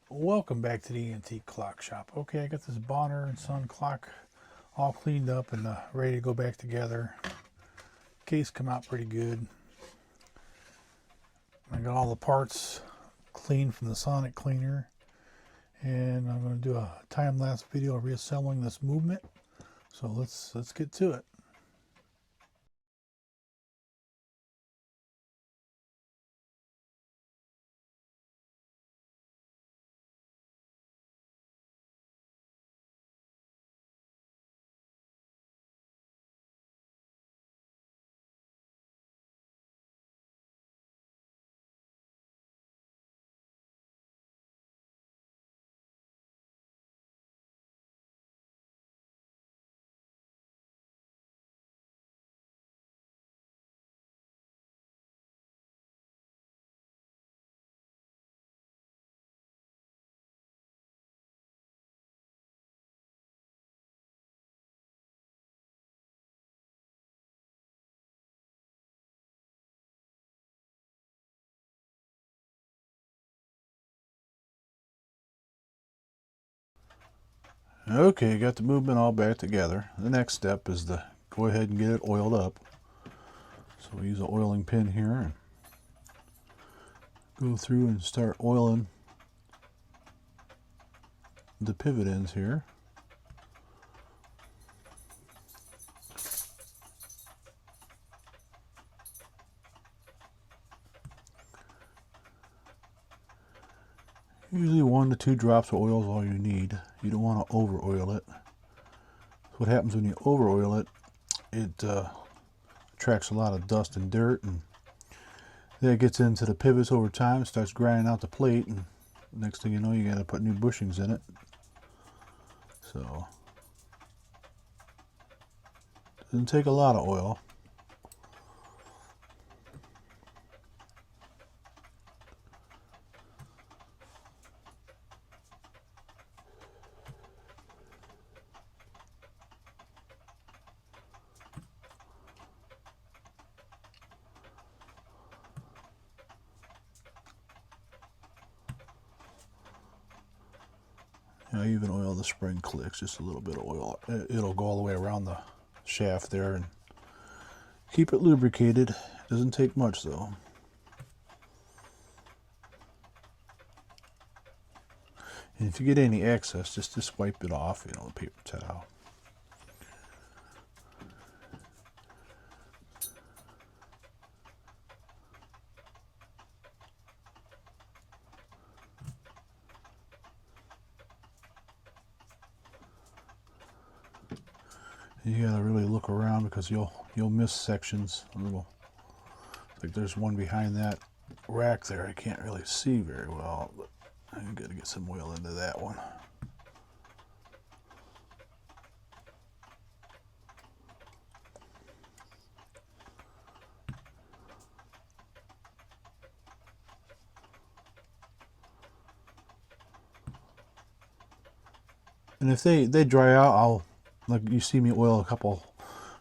Welcome back to the antique clock shop. Okay, I got this Bonner Sons clock all cleaned up and ready to go back together. Case come out pretty good. I got all the parts cleaned from the sonic cleaner, and I'm going to do a time-lapse video of reassembling this movement. So let's get to it. Okay, got the movement all back together. The next step is to go ahead and get it oiled up. So we use an oiling pin here and go through and start oiling the pivot ends here. Usually 1 to 2 drops of oil is all you need. You don't want to over oil it. What happens when you over oil it, it attracts a lot of dust and dirt, and then it gets into the pivots over time, starts grinding out the plate, and next thing you know, you got to put new bushings in it. So it doesn't take a lot of oil. I even oil the spring clicks, just a little bit of oil. It'll go all the way around the shaft there and keep it lubricated. Doesn't take much though. And if you get any excess, just wipe it off, with a paper towel. You gotta really look around because you'll miss sections. Like there's one behind that rack there I can't really see very well, but I gotta get some oil into that one. And if they dry out, I'll, like you see me oil a couple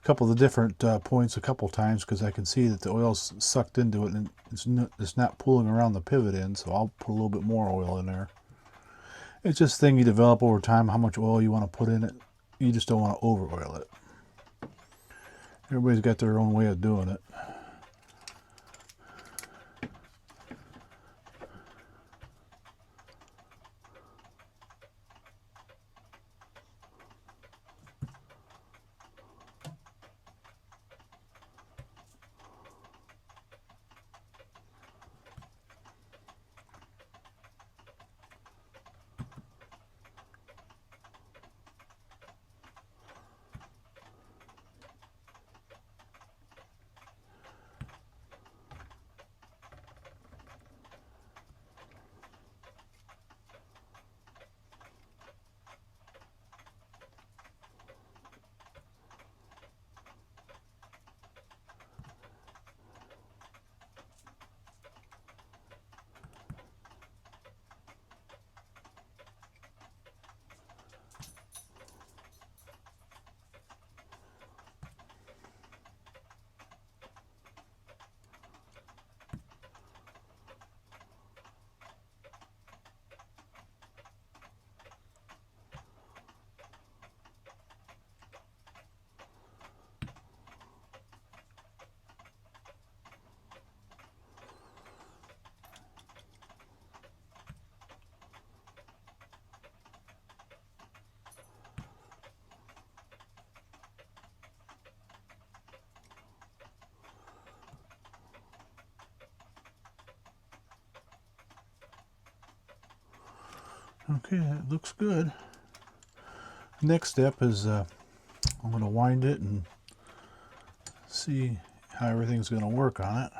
of the different points a couple times because I can see that the oil's sucked into it and it's not pulling around the pivot end, so I'll put a little bit more oil in there. It's just a thing you develop over time, how much oil you want to put in it. You just don't want to over oil it. Everybody's got their own way of doing it. Okay, that looks good. Next step is I'm going to wind it and see how everything's going to work on it.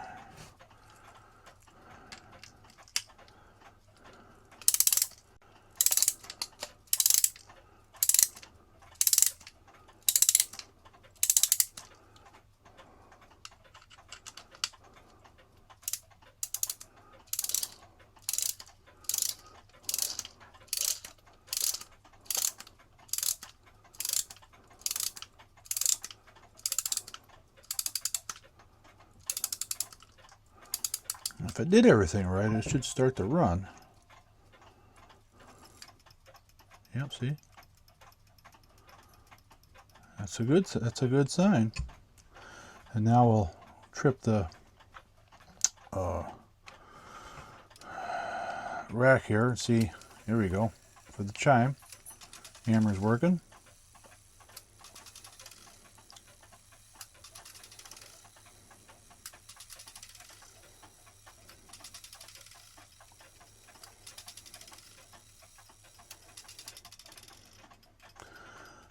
If I did everything right, it should start to run. Yep, see? That's a good sign. And now we'll trip the rack here and see. Here we go. For the chime, hammer's working.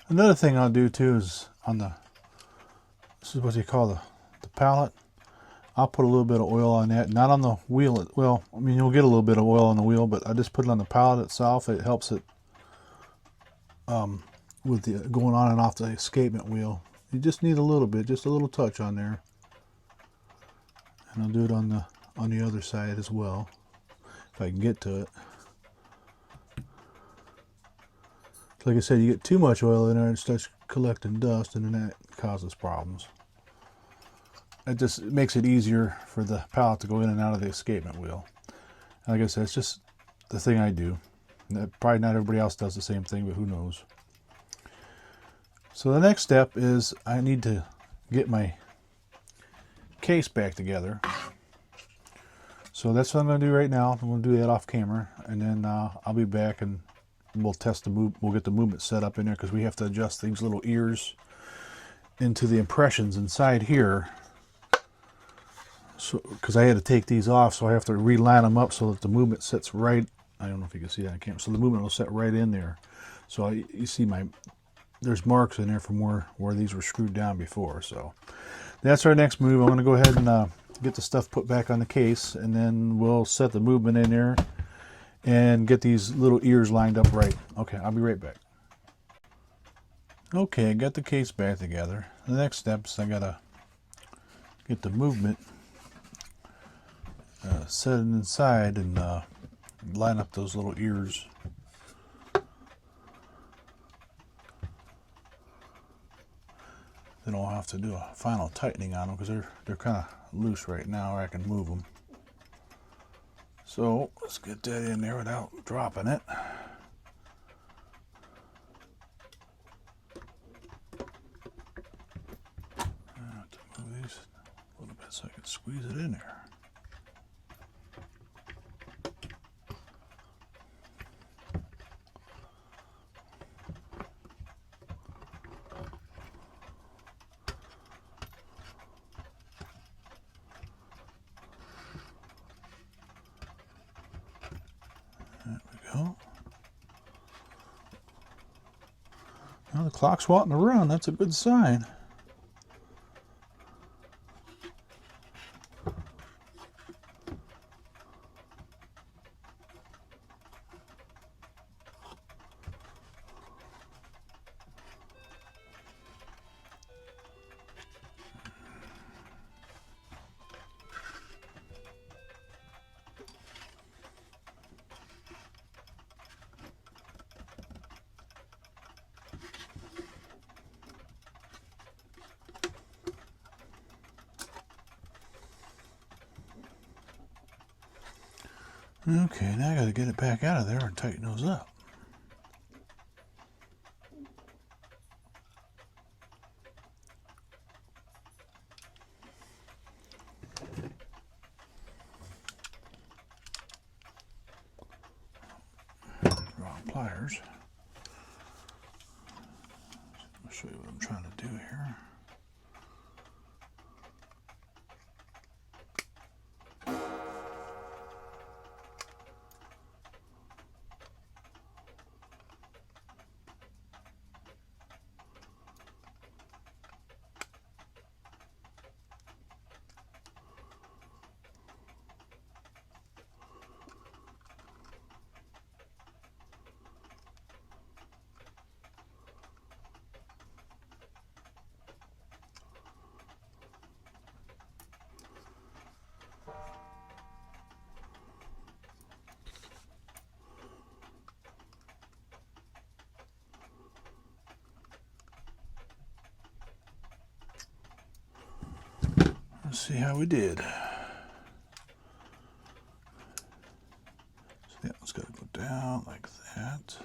Another thing I'll do too is on the, this is what you call the pallet. I'll put a little bit of oil on that, not on the wheel. Well, I mean, you'll get a little bit of oil on the wheel, but I just put it on the pallet itself. It helps it with the going on and off the escapement wheel. You just need a little bit, just a little touch on there. And I'll do it on the other side as well, if I can get to it. Like I said, you get too much oil in there and it starts collecting dust, and then that causes problems. It just makes it easier for the pallet to go in and out of the escapement wheel. And like I said, it's just the thing I do. Probably not everybody else does the same thing, but who knows. So the next step is I need to get my case back together. So that's what I'm going to do right now. I'm going to do that off camera, and then I'll be back and we'll test the move. We'll get the movement set up in there because we have to adjust these little ears into the impressions inside here. So, because I had to take these off, so I have to reline them up so that the movement sits right. I don't know if you can see that on camera. So the movement will set right in there. So you see there's marks in there from where these were screwed down before. So that's our next move. I'm going to go ahead and get the stuff put back on the case, and then we'll set the movement in there and get these little ears lined up right. Okay, I'll be right back. Okay, I got the case back together. The next step is I gotta get the movement set it inside and line up those little ears. Then I'll have to do a final tightening on them because they're kind of loose right now, or I can move them. So let's get that in there without dropping it. I have to move these a little bit so I can squeeze it in there. There we go. Now the clock's wanting to run. That's a good sign. Okay, now I got to get it back out of there and tighten those up. Wrong pliers. I'll show you what I'm trying to do here. see how we did. So yeah, it's got to go down like that.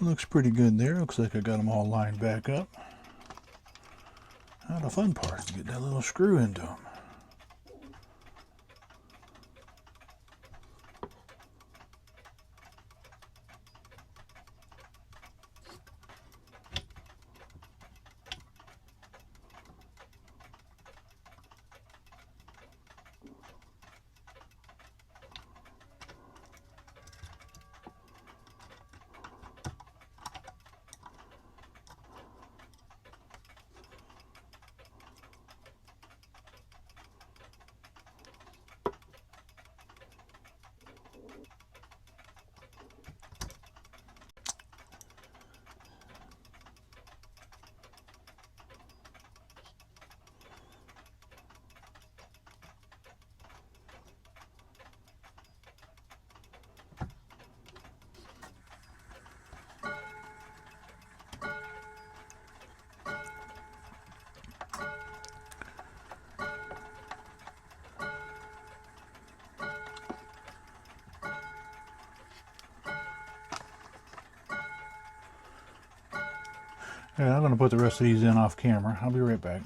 Looks pretty good there. Looks like I got them all lined back up. Now the fun part is to get that little screw into them. Yeah, I'm going to put the rest of these in off camera. I'll be right back.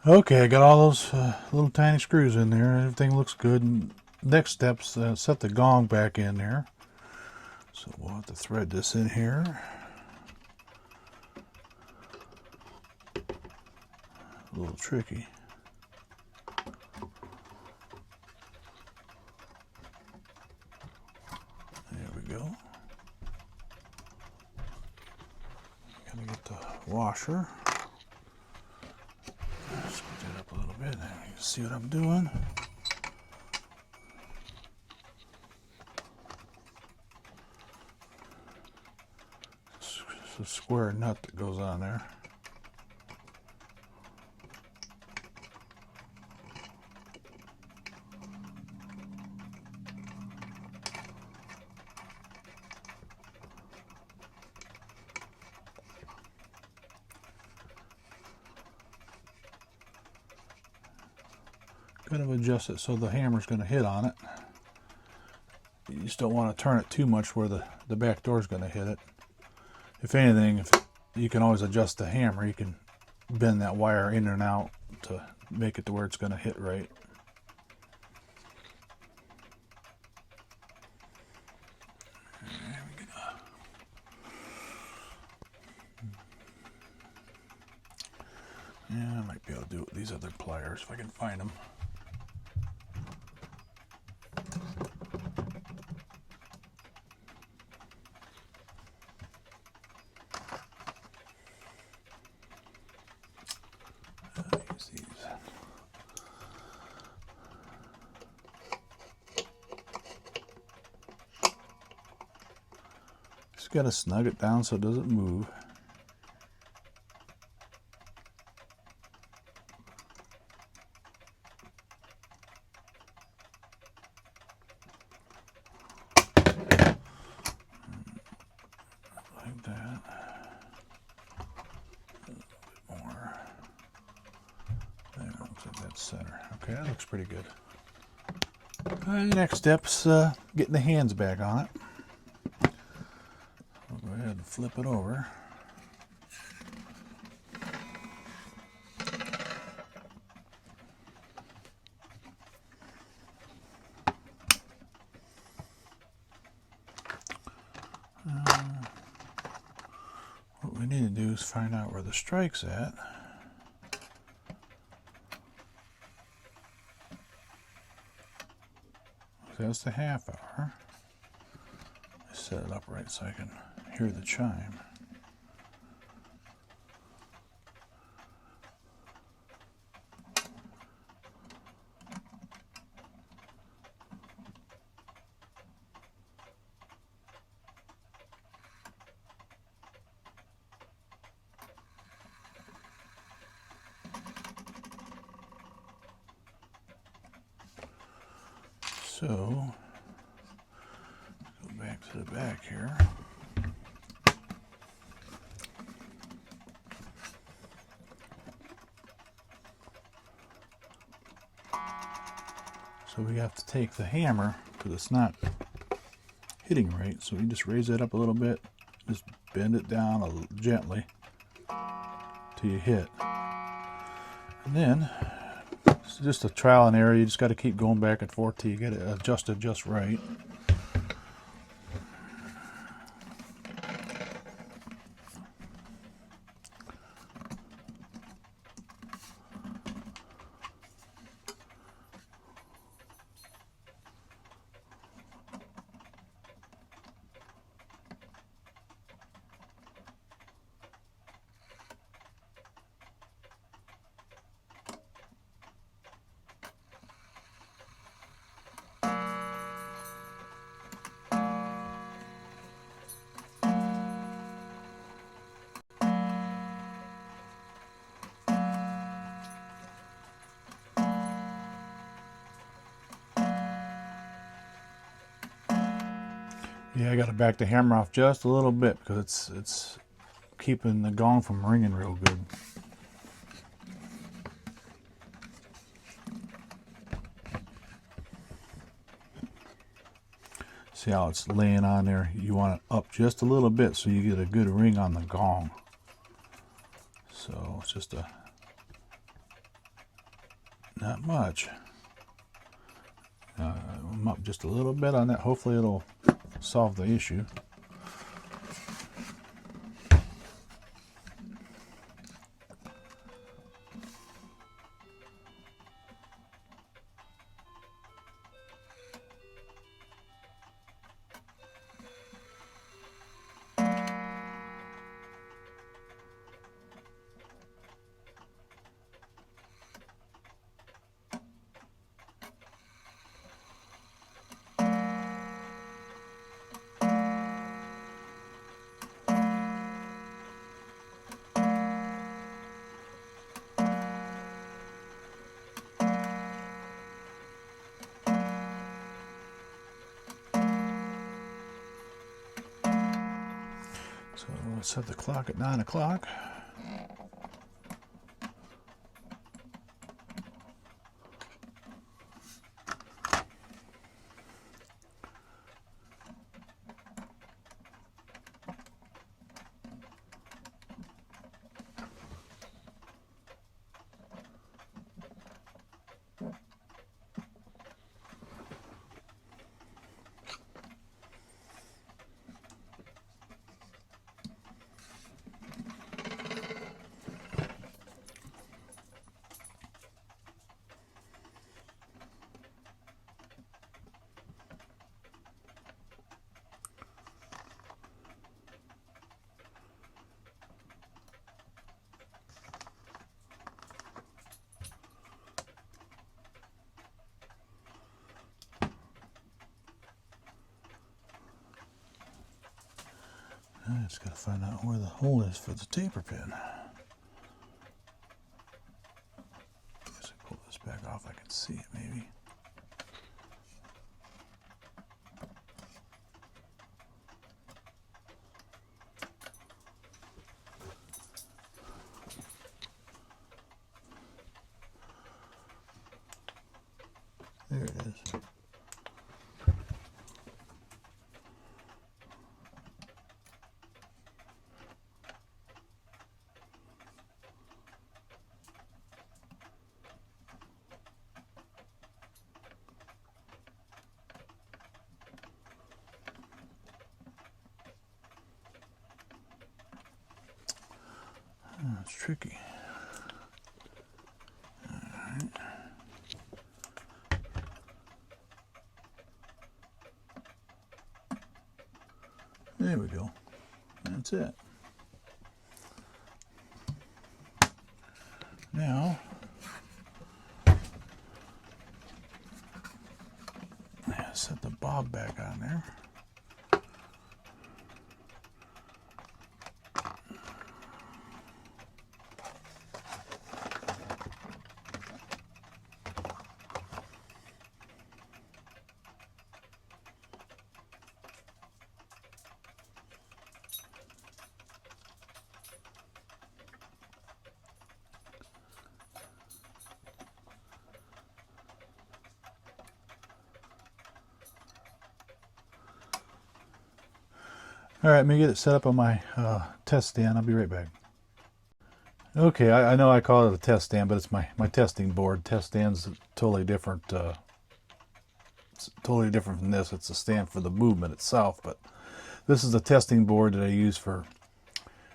Okay, I got all those little tiny screws in there. Everything looks good. Next step's set the gong back in there. So we'll have to thread this in here. A little tricky. There we go. Gotta get the washer. Squeeze it up a little bit. Now you can see what I'm doing. It's a square nut that goes on there. Kind of adjust it so the hammer's going to hit on it. You just don't want to turn it too much where the back door is going to hit it. If anything, you can always adjust the hammer. You can bend that wire in and out to make it to where it's going to hit right. There we go. Yeah, I might be able to do it with these other pliers if I can find them. Use these. Just got to snug it down so it doesn't move. Like that. A little bit more. There, looks like that's center. Okay, that looks pretty good. The next step's getting the hands back on it. I'll go ahead and flip it over. What we need to do is find out where the strike's at. just a half hour. Set it up right so I can hear the chime. So, go back to the back here. So we have to take the hammer, because it's not hitting right, so we just raise it up a little bit, just bend it down gently till you hit. And then, it's just a trial and error, you just got to keep going back and forth till you get it adjusted just right. Yeah, I got to back the hammer off just a little bit because it's keeping the gong from ringing real good. See how it's laying on there? You want it up just a little bit so you get a good ring on the gong. So it's just not much. I'm up just a little bit on that. Hopefully it'll solve the issue. So let's set the clock at 9 o'clock. I just got to find out where the hole is for the taper pin. As I pull this back off, I can see it maybe. There it is. It's tricky. All right. There we go. That's it. Now, set the bob back on there. All right, let me get it set up on my test stand. I'll be right back. Okay, I know I call it a test stand, but it's my testing board. Test stand's totally different. It's totally different from this. It's a stand for the movement itself, but this is the testing board that I use for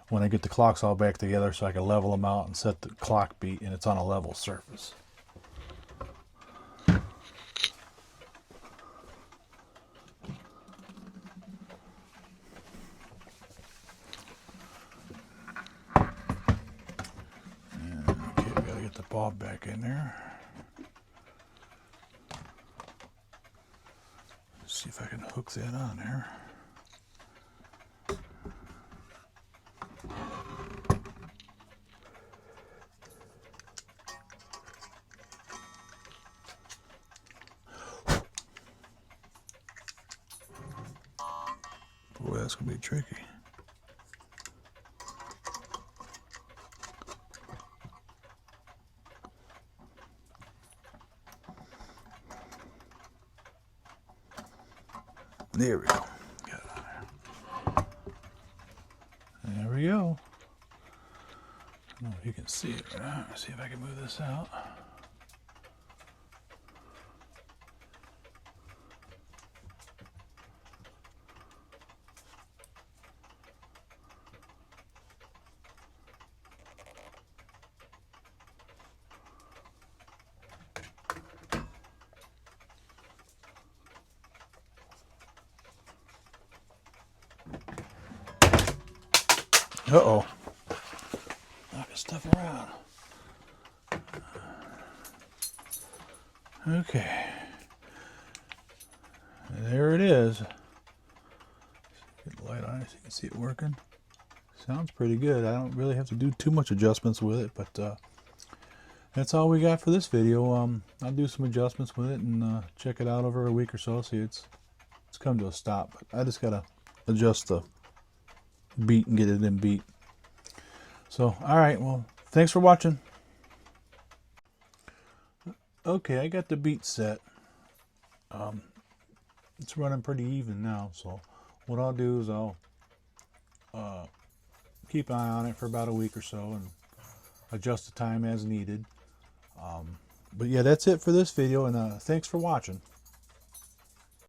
when I get the clocks all back together so I can level them out and set the clock beat, and it's on a level surface. The bob back in there. Let's see if I can hook that on there. Boy, that's gonna be tricky. There we go. Got it on there. There we go. I don't know if you can see it right now. Let's see if I can move this out. Uh-oh. Knocking stuff around. Okay. There it is. Get the light on it so you can see it working. Sounds pretty good. I don't really have to do too much adjustments with it, but that's all we got for this video. I'll do some adjustments with it and check it out over a week or so. See, it's come to a stop, but I just gotta adjust the beat and get it in beat. So, all right, well, thanks for watching. Okay, I got the beat set. It's running pretty even now, so what I'll do is I'll keep an eye on it for about a week or so and adjust the time as needed. But yeah, that's it for this video, and thanks for watching.